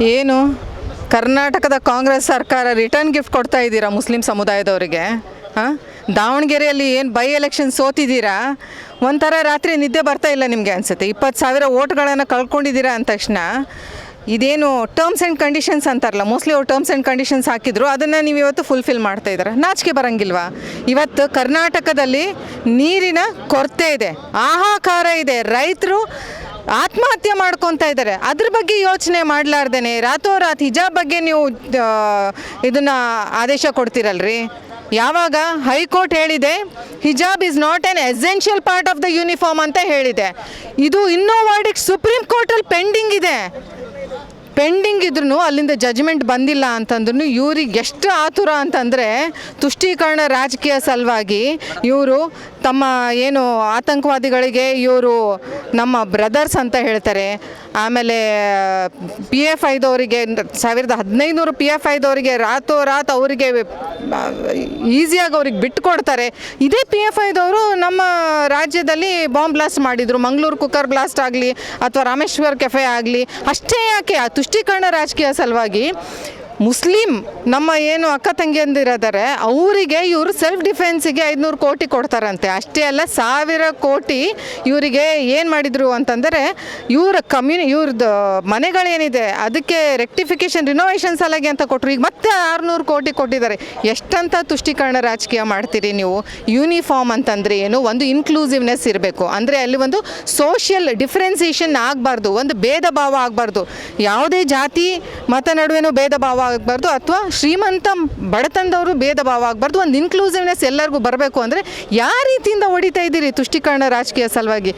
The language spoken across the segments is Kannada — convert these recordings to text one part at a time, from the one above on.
ಏನು ಕರ್ನಾಟಕದ ಕಾಂಗ್ರೆಸ್ ಸರ್ಕಾರ ರಿಟರ್ನ್ ಗಿಫ್ಟ್ ಕೊಡ್ತಾ ಇದ್ದೀರಾ ಮುಸ್ಲಿಂ ಸಮುದಾಯದವರಿಗೆ? ಹಾಂ, ದಾವಣಗೆರೆಯಲ್ಲಿ ಏನು ಬೈ ಎಲೆಕ್ಷನ್ ಸೋತಿದ್ದೀರಾ, ಒಂಥರ ರಾತ್ರಿ ನಿದ್ದೆ ಬರ್ತಾ ಇಲ್ಲ ನಿಮಗೆ ಅನಿಸುತ್ತೆ. 20,000 ಓಟ್ಗಳನ್ನು ಕಳ್ಕೊಂಡಿದ್ದೀರಾ ಅಂದ ತಕ್ಷಣ ಇದೇನು ಟರ್ಮ್ಸ್ ಆ್ಯಂಡ್ ಕಂಡೀಷನ್ಸ್ ಅಂತಾರಲ್ಲ, ಮೋಸ್ಟ್ಲಿ ಅವ್ರು ಟರ್ಮ್ಸ್ ಆ್ಯಂಡ್ ಕಂಡೀಷನ್ಸ್ ಹಾಕಿದ್ರು, ಅದನ್ನು ನೀವು ಇವತ್ತು ಫುಲ್ಫಿಲ್ ಮಾಡ್ತಾ ಇದ್ದಾರೆ. ನಾಚಿಕೆ ಬರೋಂಗಿಲ್ವಾ? ಇವತ್ತು ಕರ್ನಾಟಕದಲ್ಲಿ ನೀರಿನ ಕೊರತೆ ಇದೆ, ಹಾಹಾಕಾರ ಇದೆ, ರೈತರು ಆತ್ಮಹತ್ಯೆ ಮಾಡ್ಕೊತಾ ಇದ್ದಾರೆ. ಅದ್ರ ಬಗ್ಗೆ ಯೋಚನೆ ಮಾಡಲಾರ್ದೇ ರಾತೋರಾತ್ ಹಿಜಾಬ್ ಬಗ್ಗೆ ನೀವು ಇದನ್ನು ಆದೇಶ ಕೊಡ್ತೀರಲ್ರಿ. ಯಾವಾಗ ಹೈಕೋರ್ಟ್ ಹೇಳಿದೆ ಹಿಜಾಬ್ is not on essential part of the uniform ಅಂತ ಹೇಳಿದೆ, ಇದು ಇನ್ನೂ ವರ್ಡಿಕ್ಟ್ ಸುಪ್ರೀಂ ಕೋರ್ಟಲ್ಲಿ ಪೆಂಡಿಂಗ್ ಇದ್ರೂ ಅಲ್ಲಿಂದ ಜಜ್ಮೆಂಟ್ ಬಂದಿಲ್ಲ ಅಂತಂದ್ರೂ ಇವ್ರಿಗೆ ಎಷ್ಟು ಆತುರ ಅಂತಂದರೆ ತುಷ್ಟೀಕರಣ ರಾಜಕೀಯ ಸಲುವಾಗಿ ಇವರು ತಮ್ಮ ಏನು ಆತಂಕವಾದಿಗಳಿಗೆ ಇವರು ನಮ್ಮ ಬ್ರದರ್ಸ್ ಅಂತ ಹೇಳ್ತಾರೆ. ಆಮೇಲೆ PF ಐದವರಿಗೆ 1,500 PF ಐದವರಿಗೆ ರಾತೋರಾತ್ ಅವರಿಗೆ ಈಸಿಯಾಗಿ ಅವ್ರಿಗೆ ಬಿಟ್ಟುಕೊಡ್ತಾರೆ. ಇದೇ PF ಐದವರು ನಮ್ಮ ರಾಜ್ಯದಲ್ಲಿ ಬಾಂಬ್ ಬ್ಲಾಸ್ಟ್ ಮಾಡಿದರು, ಮಂಗಳೂರು ಕುಕ್ಕರ್ ಬ್ಲಾಸ್ಟ್ ಆಗಲಿ ಅಥವಾ ರಾಮೇಶ್ವರ್ ಕೆಫೆ ಆಗಲಿ. ಅಷ್ಟೇ ಯಾಕೆ ಆ ತುಷ್ಟೀಕರಣ ರಾಜಕೀಯ ಸಲುವಾಗಿ ಮುಸ್ಲಿಂ ನಮ್ಮ ಏನು ಅಕ್ಕ ತಂಗಿಯಂದಿರಿದ್ದಾರೆ ಅವರಿಗೆ ಇವರು ಸೆಲ್ಫ್ ಡಿಫೆನ್ಸಿಗೆ 500 ಕೋಟಿ ಕೊಡ್ತಾರಂತೆ. ಅಷ್ಟೇ ಅಲ್ಲ, 1,000 ಕೋಟಿ ಇವರಿಗೆ ಏನು ಮಾಡಿದರು ಅಂತಂದರೆ ಇವ್ರದ್ದು ಮನೆಗಳೇನಿದೆ ಅದಕ್ಕೆ ರೆಕ್ಟಿಫಿಕೇಷನ್ ರಿನೋವೇಷನ್ ಸಲಗೆ ಅಂತ ಕೊಟ್ಟರು. ಈಗ ಮತ್ತೆ 600 ಕೋಟಿ ಕೊಟ್ಟಿದ್ದಾರೆ. ಎಷ್ಟಂತ ತುಷ್ಟೀಕರಣ ರಾಜಕೀಯ ಮಾಡ್ತೀರಿ ನೀವು? ಯೂನಿಫಾರ್ಮ್ ಅಂತಂದರೆ ಏನು? ಒಂದು ಇನ್ಕ್ಲೂಸಿವ್ನೆಸ್ ಇರಬೇಕು, ಅಂದರೆ ಅಲ್ಲಿ ಒಂದು ಸೋಷಿಯಲ್ ಡಿಫ್ರೆನ್ಸಿಯೇಷನ್ ಆಗಬಾರ್ದು, ಒಂದು ಭೇದ ಭಾವ ಆಗಬಾರ್ದು, ಯಾವುದೇ ಜಾತಿ ಮತ ನಡುವೆನೂ ಭೇದ ಭಾವ ಆಗಬಾರ್ದು, ಅಥವಾ ಶ್ರೀಮಂತ ಬಡತನದವರು ಭೇದ ಭಾವ ಆಗಬಾರ್ದು. ಒಂದು ಇನ್ಕ್ಲೂಸಿವ್ನೆಸ್ ಎಲ್ಲರಿಗೂ ಬರಬೇಕು. ಅಂದರೆ ಯಾವ ರೀತಿಯಿಂದ ಹೊಡಿತಾ ಇದ್ದೀರಿ ತುಷ್ಟೀಕರಣ ರಾಜಕೀಯ ಸಲುವಾಗಿ?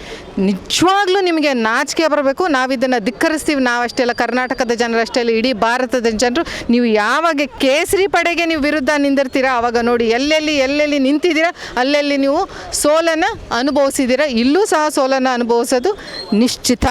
ನಿಜವಾಗ್ಲೂ ನಿಮಗೆ ನಾಚಿಕೆ ಬರಬೇಕು. ನಾವು ಇದನ್ನು ಧಿಕ್ಕರಿಸ್ತೀವಿ. ನಾವಷ್ಟೇ ಅಲ್ಲ, ಕರ್ನಾಟಕದ ಜನರಷ್ಟೇ ಅಲ್ಲ, ಇಡೀ ಭಾರತದ ಜನರು. ನೀವು ಯಾವಾಗ ಕೇಸರಿ ಪಡೆಗೆ ನೀವು ವಿರುದ್ಧ ನಿಂದಿರ್ತೀರಾ ಆವಾಗ ನೋಡಿ ಎಲ್ಲೆಲ್ಲಿ ನಿಂತಿದ್ದೀರಾ ಅಲ್ಲೆಲ್ಲಿ ನೀವು ಸೋಲನ್ನು ಅನುಭವಿಸಿದ್ದೀರಾ. ಇಲ್ಲೂ ಸಹ ಸೋಲನ್ನು ಅನುಭವಿಸೋದು ನಿಶ್ಚಿತ.